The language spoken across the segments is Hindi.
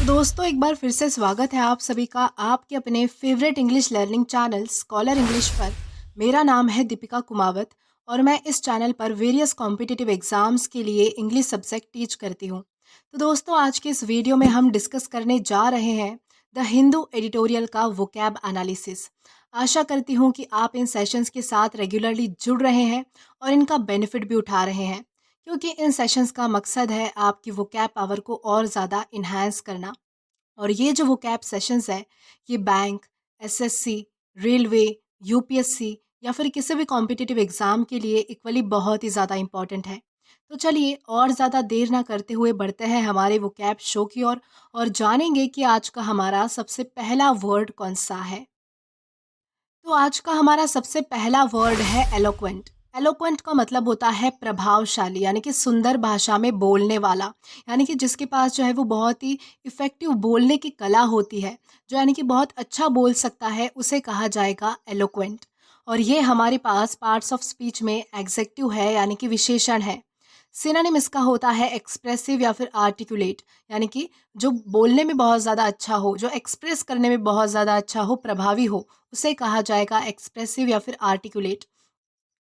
तो दोस्तों एक बार फिर से स्वागत है आप सभी का आपके अपने favourite English learning channel scholar English पर। मेरा नाम है दीपिका कुमावत और मैं इस चैनल पर वेरियस कॉम्पिटिटिव एग्जाम्स के लिए इंग्लिश सब्जेक्ट टीच करती हूँ। तो दोस्तों आज के इस वीडियो में हम डिस्कस करने जा रहे हैं द हिंदू एडिटोरियल का वोकैब एनालिसिस। आशा करती हूँ कि आप इन सेशंस के साथ रेगुलरली जुड़ रहे हैं और इनका बेनिफिट भी उठा रहे हैं, क्योंकि इन सेशंस का मकसद है आपकी वोकैब पावर को और ज़्यादा इन्हांस करना। और ये जो वोकैब सेशंस है ये बैंक, एसएससी, रेलवे, यूपीएससी या फिर किसी भी कॉम्पिटिटिव एग्ज़ाम के लिए इक्वली बहुत ही ज़्यादा इम्पॉर्टेंट है। तो चलिए और ज़्यादा देर ना करते हुए बढ़ते हैं हमारे वोकैब शो की ओर और जानेंगे कि आज का हमारा सबसे पहला वर्ड कौन सा है। तो आज का हमारा सबसे पहला वर्ड है एलोक्वेंट। एलोक्वेंट का मतलब होता है प्रभावशाली, यानी कि सुंदर भाषा में बोलने वाला, यानी कि जिसके पास जो है वो बहुत ही इफ़ेक्टिव बोलने की कला होती है, जो यानी कि बहुत अच्छा बोल सकता है, उसे कहा जाएगा एलोक्वेंट। और ये हमारे पास पार्ट्स ऑफ स्पीच में एग्जेक्टिव है, यानी कि विशेषण है। सिनोनिम इसका होता है एक्सप्रेसिव या फिर आर्टिकुलेट, यानी कि जो बोलने में बहुत ज़्यादा अच्छा हो, जो एक्सप्रेस करने में बहुत ज़्यादा अच्छा हो, प्रभावी हो, उसे कहा जाएगा एक्सप्रेसिव या फिर आर्टिकुलेट।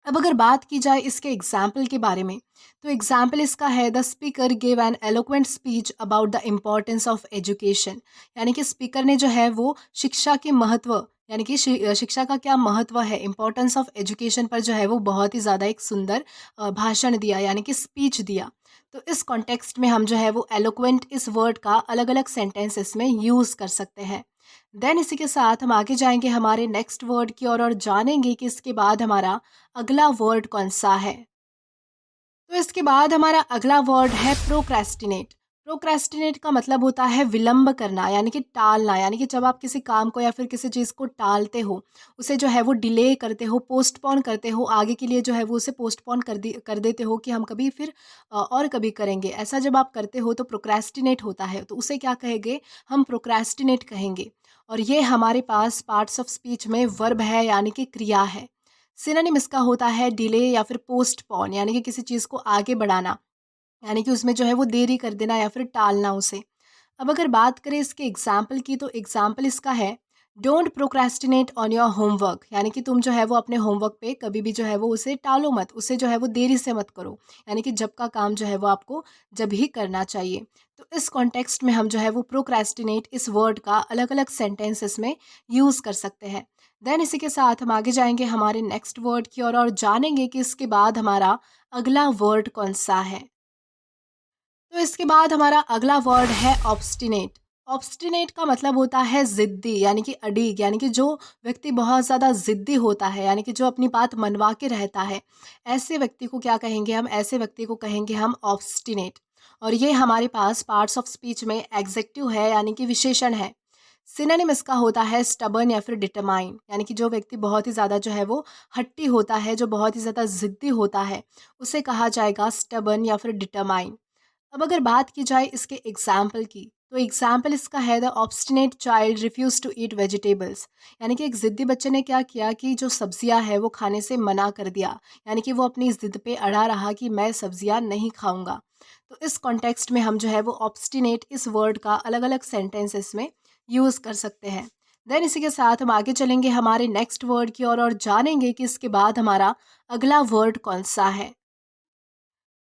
अब अगर बात की जाए इसके एग्जाम्पल के बारे में, तो एग्जाम्पल इसका है the speaker give an eloquent speech about the importance of education. यानी कि स्पीकर ने जो है वो शिक्षा के महत्व, यानी कि शिक्षा का क्या महत्व है, इम्पोर्टेंस ऑफ एजुकेशन पर जो है वो बहुत ही ज़्यादा एक सुंदर भाषण दिया, यानी कि स्पीच दिया। तो इस कॉन्टेक्स्ट में हम जो है वो एलोक्वेंट इस वर्ड का अलग अलग सेंटेंसेस में यूज़ कर सकते हैं। देन इसी के साथ हम आगे जाएंगे हमारे नेक्स्ट वर्ड की ओर और जानेंगे कि इसके बाद हमारा अगला वर्ड कौन सा है। तो इसके बाद हमारा अगला वर्ड है प्रोक्रेस्टिनेट। प्रोक्रेस्टिनेट का मतलब होता है विलंब करना, यानी कि टालना, यानी कि जब आप किसी काम को या फिर किसी चीज़ को टालते हो, उसे जो है वो डिले करते हो, पोस्टपोन करते हो, आगे के लिए जो है वो उसे पोस्टपोन कर देते हो कि हम कभी फिर और कभी करेंगे। ऐसा जब आप करते हो तो प्रोक्रेस्टिनेट होता है, तो उसे क्या कहेंगे, हम प्रोक्रेस्टिनेट कहेंगे। और ये हमारे पास पार्ट्स ऑफ स्पीच में वर्ब है, यानी कि क्रिया है। सिनोनिम इसका होता है डिले या फिर पोस्टपोन, यानी कि किसी चीज़ को आगे बढ़ाना, यानी कि उसमें जो है वो देरी कर देना या फिर टालना उसे। अब अगर बात करें इसके एग्जाम्पल की, तो एग्जाम्पल इसका है don't procrastinate on your homework. यानी कि तुम जो है वो अपने होमवर्क पे कभी भी जो है वो उसे टालो मत, उसे जो है वो देरी से मत करो, यानी कि जब का काम जो है वो आपको जब ही करना चाहिए। तो इस कॉन्टेक्स्ट में हम जो है वो प्रोक्रेस्टिनेट इस वर्ड का अलग अलग सेंटेंसेस में यूज़ कर सकते हैं। देन इसी के साथ हम आगे जाएंगे हमारे नेक्स्ट वर्ड की ओर और जानेंगे कि इसके बाद हमारा अगला वर्ड कौन सा है। तो इसके बाद हमारा अगला वर्ड है ऑब्स्टिनेट। ऑब्स्टिनेट का मतलब होता है ज़िद्दी, यानी कि अड़ीग, यानी कि जो व्यक्ति बहुत ज़्यादा ज़िद्दी होता है, यानी कि जो अपनी बात मनवा के रहता है, ऐसे व्यक्ति को क्या कहेंगे हम, ऐसे व्यक्ति को कहेंगे हम ऑब्स्टिनेट। और ये हमारे पास पार्ट्स ऑफ स्पीच में एग्जेक्टिव है, यानी कि विशेषण है। सिनोनिम इसका होता है स्टबर्न या फिर डिटरमाइन, यानी कि जो व्यक्ति बहुत ही ज़्यादा जो है वो हट्टी होता है, जो बहुत ही ज़्यादा ज़िद्दी होता है, उसे कहा जाएगा स्टबर्न या फिर डिटरमाइन। अब अगर बात की जाए इसके एग्जाम्पल की, तो एग्जाम्पल इसका है the obstinate child refuse to eat vegetables. यानी कि एक ज़िद्दी बच्चे ने क्या किया कि जो सब्जियां है वो खाने से मना कर दिया, यानी कि वो अपनी ज़िद पे अड़ा रहा कि मैं सब्जियां नहीं खाऊंगा। तो इस कॉन्टेक्स्ट में हम जो है वो ऑब्स्टिनेट इस वर्ड का अलग अलग सेंटेंसेस में यूज़ कर सकते हैं। देन इसी के साथ हम आगे चलेंगे हमारे नेक्स्ट वर्ड की ओर और जानेंगे कि इसके बाद हमारा अगला वर्ड कौन सा है।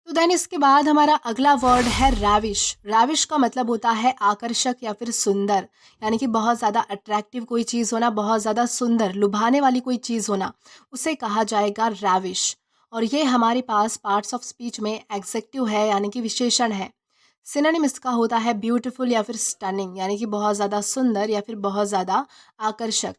तो देन इसके बाद हमारा अगला वर्ड है रैविश। रैविश का मतलब होता है आकर्षक या फिर सुंदर, यानी कि बहुत ज़्यादा अट्रैक्टिव कोई चीज़ होना, बहुत ज़्यादा सुंदर लुभाने वाली कोई चीज़ होना, उसे कहा जाएगा रैविश। और ये हमारे पास पार्ट्स ऑफ स्पीच में एग्जेक्टिव है, यानी कि विशेषण है। सिनोनिम इसका होता है ब्यूटीफुल या फिर स्टनिंग, यानी कि बहुत ज़्यादा सुंदर या फिर बहुत ज़्यादा आकर्षक।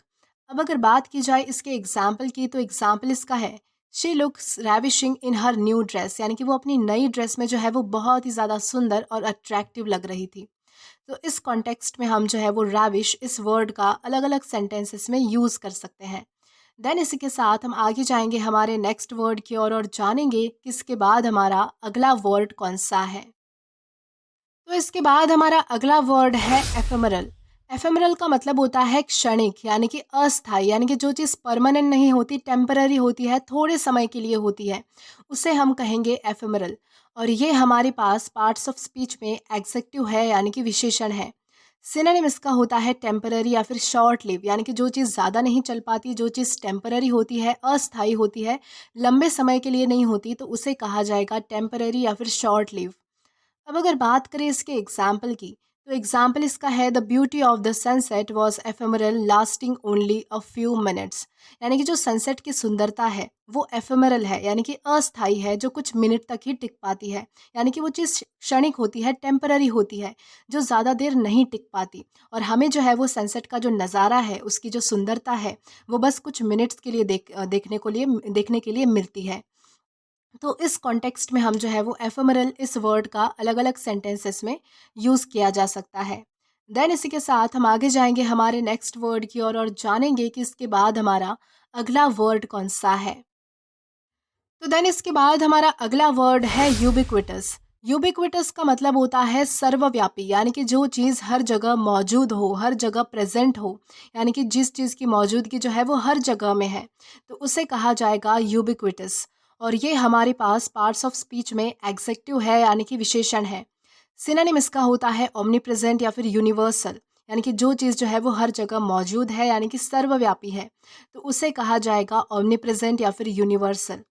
अब अगर बात की जाए इसके एग्जाम्पल की, तो एग्जाम्पल इसका है she looks ravishing in her new dress. यानी कि वो अपनी नई ड्रेस में जो है वो बहुत ही ज़्यादा सुंदर और अट्रैक्टिव लग रही थी। तो इस कॉन्टेक्स्ट में हम जो है वो रैविश इस वर्ड का अलग अलग सेंटेंसेस में यूज़ कर सकते हैं। देन इसी के साथ हम आगे जाएंगे हमारे नेक्स्ट वर्ड की ओर और जानेंगे कि इसके बाद हमारा अगला वर्ड कौन सा है। तो इसके बाद हमारा अगला वर्ड है एफेमरल। एफेमरल का मतलब होता है क्षणिक, यानी कि अस्थायी, यानी कि जो चीज़ परमानेंट नहीं होती, टेम्पररी होती है, थोड़े समय के लिए होती है, उसे हम कहेंगे एफेमरल। और ये हमारे पास पार्ट्स ऑफ स्पीच में एग्जेक्टिव है, यानी कि विशेषण है। सिनोनिम इसका होता है टेम्पररी या फिर शॉर्ट लिव, यानी कि जो चीज़ ज़्यादा नहीं चल पाती, जो चीज़ टेम्पररी होती है, अस्थायी होती है, लंबे समय के लिए नहीं होती, तो उसे कहा जाएगा टेम्पररी या फिर शॉर्ट लिव। अब अगर बात करें इसके एग्जाम्पल की, तो एग्जाम्पल इसका है the beauty of the sunset was ephemeral lasting only a few minutes. यानी कि जो सनसेट की सुंदरता है वो एफेमरल है, यानी कि अस्थाई है, जो कुछ मिनट तक ही टिक पाती है। यानी कि वो चीज़ क्षणिक होती है, टेम्पररी होती है, जो ज़्यादा देर नहीं टिक पाती। और हमें जो है वो सनसेट का जो नज़ारा है, उसकी जो सुंदरता है, वो बस कुछ मिनट्स के लिए देखने के लिए मिलती है। तो इस कॉन्टेक्स्ट में हम जो है वो एफेमरल इस वर्ड का अलग अलग सेंटेंसेस में यूज़ किया जा सकता है। देन इसी के साथ हम आगे जाएंगे हमारे नेक्स्ट वर्ड की ओर और जानेंगे कि इसके बाद हमारा अगला वर्ड कौन सा है। तो देन इसके बाद हमारा अगला वर्ड है यूबिक्विटस। यूबिक्विटस का मतलब होता है सर्वव्यापी, यानी कि जो चीज़ हर जगह मौजूद हो, हर जगह प्रेजेंट हो, यानी कि जिस चीज़ की मौजूदगी जो है वो हर जगह में है, तो उसे कहा जाएगा यूबिक्विटस। और ये हमारे पास पार्ट्स ऑफ स्पीच में एग्जेक्टिव है, यानी कि विशेषण है। सिनोनिम इसका होता है ओमनी प्रेजेंट या फिर यूनिवर्सल, यानी कि जो चीज़ जो है वो हर जगह मौजूद है, यानी कि सर्वव्यापी है, तो उसे कहा जाएगा ओमनी प्रेजेंट या फिर यूनिवर्सल।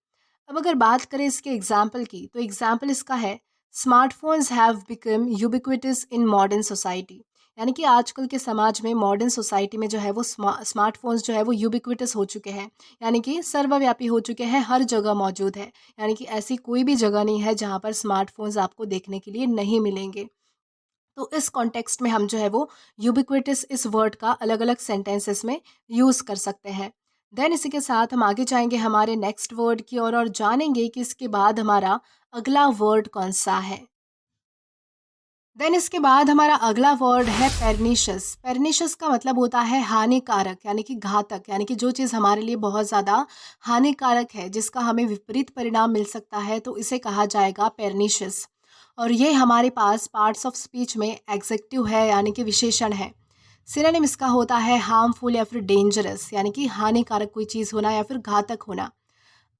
अब अगर बात करें इसके एग्जाम्पल की, तो एग्जाम्पल इसका है smartphones have become ubiquitous in modern society. यानी कि आजकल के समाज में, मॉडर्न सोसाइटी में जो है वो स्मार्टफोन्स जो है वो यूबिक्विटस हो चुके हैं, यानी कि सर्वव्यापी हो चुके हैं, हर जगह मौजूद है। यानी कि ऐसी कोई भी जगह नहीं है जहाँ पर स्मार्टफोन्स आपको देखने के लिए नहीं मिलेंगे। तो इस कॉन्टेक्स्ट में हम जो है वो यूबिक्विटस इस वर्ड का अलग अलग सेंटेंसेस में यूज़ कर सकते हैं। देन इसी के साथ हम आगे जाएंगे हमारे नेक्स्ट वर्ड की ओर और जानेंगे कि इसके बाद हमारा अगला वर्ड कौन सा है। देन इसके बाद हमारा अगला वर्ड है पेर्निशियस। पेर्निशियस का मतलब होता है हानिकारक, यानी कि घातक, यानी कि जो चीज़ हमारे लिए बहुत ज़्यादा हानिकारक है, जिसका हमें विपरीत परिणाम मिल सकता है, तो इसे कहा जाएगा पेर्निशियस। और ये हमारे पास पार्ट्स ऑफ स्पीच में एग्जेक्टिव है, यानी कि विशेषण है। सिनोनिम इसका होता है हार्मफुल या फिर डेंजरस, यानी कि हानिकारक कोई चीज़ होना या फिर घातक होना।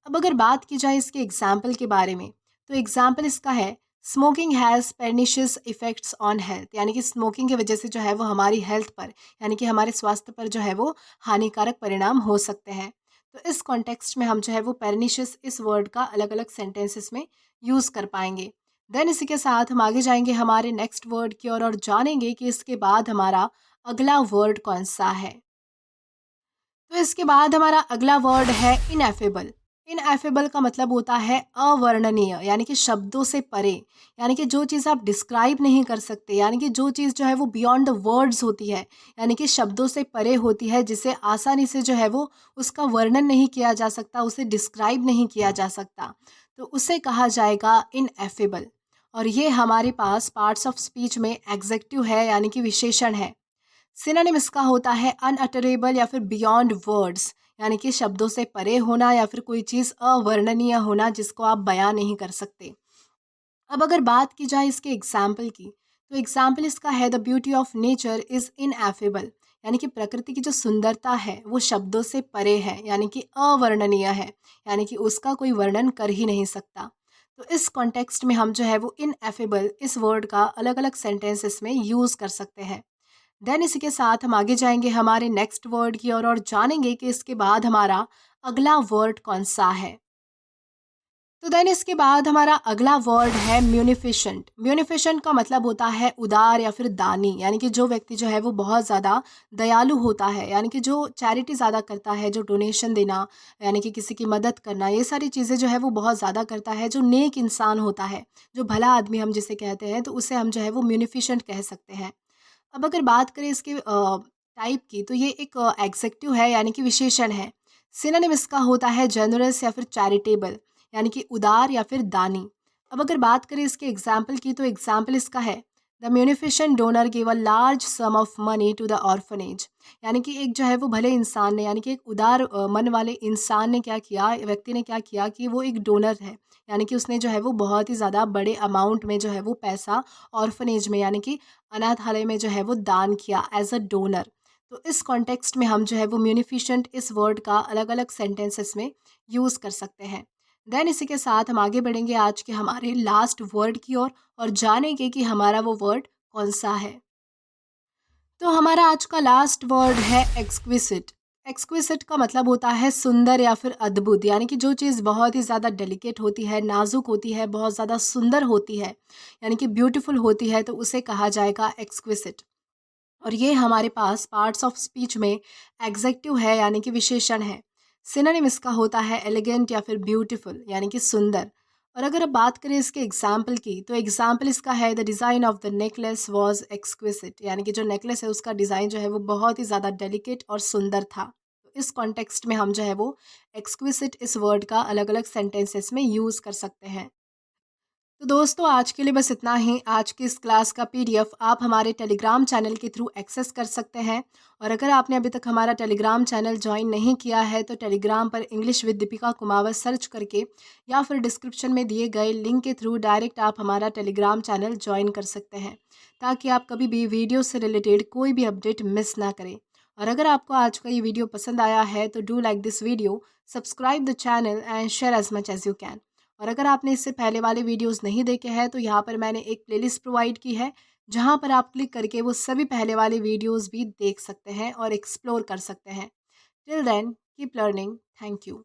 अब अगर बात की जाए इसके एग्जाम्पल के बारे में, तो एग्जाम्पल इसका है smoking has perniciously effects on health. यानी कि स्मोकिंग की वजह से जो है वो हमारी हेल्थ पर, यानी कि हमारे स्वास्थ्य पर जो है वो हानिकारक परिणाम हो सकते हैं। तो इस कॉन्टेक्स्ट में हम जो है वो perniciously इस वर्ड का अलग अलग सेंटेंसेस में यूज़ कर पाएंगे। देन इसी के साथ हम आगे जाएंगे हमारे नेक्स्ट वर्ड की ओर और जानेंगे कि इसके बाद हमारा अगला वर्ड कौन सा है। तो इसके बाद हमारा अगला वर्ड है इनएफेबल। इनएफेबल का मतलब होता है अवर्णनीय, यानी कि शब्दों से परे, यानी कि जो चीज़ आप डिस्क्राइब नहीं कर सकते, यानी कि जो चीज़ जो है वो बियॉन्ड द वर्ड्स होती है, यानी कि शब्दों से परे होती है, जिसे आसानी से जो है वो उसका वर्णन नहीं किया जा सकता, उसे डिस्क्राइब नहीं किया जा सकता, तो उसे कहा जाएगा इनएफेबल। और ये हमारे पास पार्ट्स ऑफ स्पीच में एग्जेक्टिव है, यानी कि विशेषण है। सिनोनिम इसका होता है अनअटरेबल या फिर बियॉन्ड वर्ड्स, यानी कि शब्दों से परे होना या फिर कोई चीज़ अवर्णनीय होना जिसको आप बयां नहीं कर सकते। अब अगर बात की जाए इसके एग्जाम्पल की, तो एग्जाम्पल इसका है the beauty of nature is ineffable. यानी कि प्रकृति की जो सुंदरता है वो शब्दों से परे है, यानी कि अवर्णनीय है, यानी कि उसका कोई वर्णन कर ही नहीं सकता। तो इस कॉन्टेक्स्ट में हम जो है वो इनएफेबल इस वर्ड का अलग अलग सेंटेंसेस में यूज़ कर सकते हैं। देन इसी के साथ हम आगे जाएंगे हमारे नेक्स्ट वर्ड की ओर और जानेंगे कि इसके बाद हमारा अगला वर्ड कौन सा है। तो देन इसके बाद हमारा अगला वर्ड है म्यूनिफिशेंट। म्यूनिफिशेंट का मतलब होता है उदार या फिर दानी, यानी कि जो व्यक्ति जो है वो बहुत ज़्यादा दयालु होता है, यानी कि जो चैरिटी ज़्यादा करता है, जो डोनेशन देना, यानी कि किसी की मदद करना, ये सारी चीज़ें जो है वो बहुत ज़्यादा करता है, जो नेक इंसान होता है, जो भला आदमी हम जिसे कहते हैं, तो उसे हम जो है वो म्यूनिफिशेंट कह सकते हैं। अब अगर बात करें इसके टाइप की, तो ये एक एग्जेक्टिव है, यानी कि विशेषण है। सिनोनिम इसका होता है जनरस या फिर चैरिटेबल, यानी कि उदार या फिर दानी। अब अगर बात करें इसके एग्जाम्पल की, तो एग्जाम्पल इसका है the munificent donor give a large sum of money to the orphanage. यानी कि एक जो है वो भले इंसान ने, यानी कि एक उदार मन वाले इंसान ने क्या किया, व्यक्ति ने क्या किया कि वो एक डोनर है, यानी कि उसने जो है वो बहुत ही ज़्यादा बड़े अमाउंट में जो है वो पैसा ऑर्फनेज में, यानी कि अनाथालय में जो है वो दान किया एज अ डोनर। तो इस कॉन्टेक्स्ट में हम जो है वो म्यूनिफिशेंट इस वर्ड का अलग अलग सेंटेंसेस में यूज़ कर सकते हैं। देन इसी के साथ हम आगे बढ़ेंगे आज के हमारे लास्ट वर्ड की ओर और जानेंगे कि हमारा वो वर्ड कौन सा है। तो हमारा आज का लास्ट वर्ड है एक्सक्विसिट। एक्सक्विसिट का मतलब होता है सुंदर या फिर अद्भुत, यानी कि जो चीज़ बहुत ही ज़्यादा डेलिकेट होती है, नाजुक होती है, बहुत ज़्यादा सुंदर होती है, यानी कि ब्यूटीफुल होती है, तो उसे कहा जाएगा एक्सक्विसिट। और ये हमारे पास पार्ट्स ऑफ स्पीच में एग्जेक्टिव है, यानी कि विशेषण है। सिनोनिम इसका होता है एलिगेंट या फिर ब्यूटीफुल, यानी कि सुंदर। और अगर अब बात करें इसके एग्जाम्पल की, तो एग्जाम्पल इसका है the design of the necklace was exquisite, यानी कि जो नेकलेस है उसका डिज़ाइन जो है वो बहुत ही ज़्यादा डेलिकेट और सुंदर था। तो इस कॉन्टेक्स्ट में हम जो है वो एक्सक्विसिट इस वर्ड का अलग अलग सेंटेंसेस में यूज़ कर सकते हैं। तो दोस्तों, आज के लिए बस इतना ही। आज की इस क्लास का पीडीएफ आप हमारे टेलीग्राम चैनल के थ्रू एक्सेस कर सकते हैं। और अगर आपने अभी तक हमारा टेलीग्राम चैनल ज्वाइन नहीं किया है तो टेलीग्राम पर English with Deepika Kumawat search करके या फिर डिस्क्रिप्शन में दिए गए लिंक के थ्रू डायरेक्ट आप हमारा टेलीग्राम चैनल ज्वाइन कर सकते हैं, ताकि आप कभी भी वीडियो से रिलेटेड कोई भी अपडेट मिस ना करें। और अगर आपको आज का ये वीडियो पसंद आया है तो do like this video, subscribe the channel and share as much as you can. और अगर आपने इससे पहले वाले वीडियोस नहीं देखे हैं तो यहाँ पर मैंने एक प्लेलिस्ट प्रोवाइड की है, जहाँ पर आप क्लिक करके वो सभी पहले वाले वीडियोस भी देख सकते हैं और एक्सप्लोर कर सकते हैं। Till then keep learning. Thank you.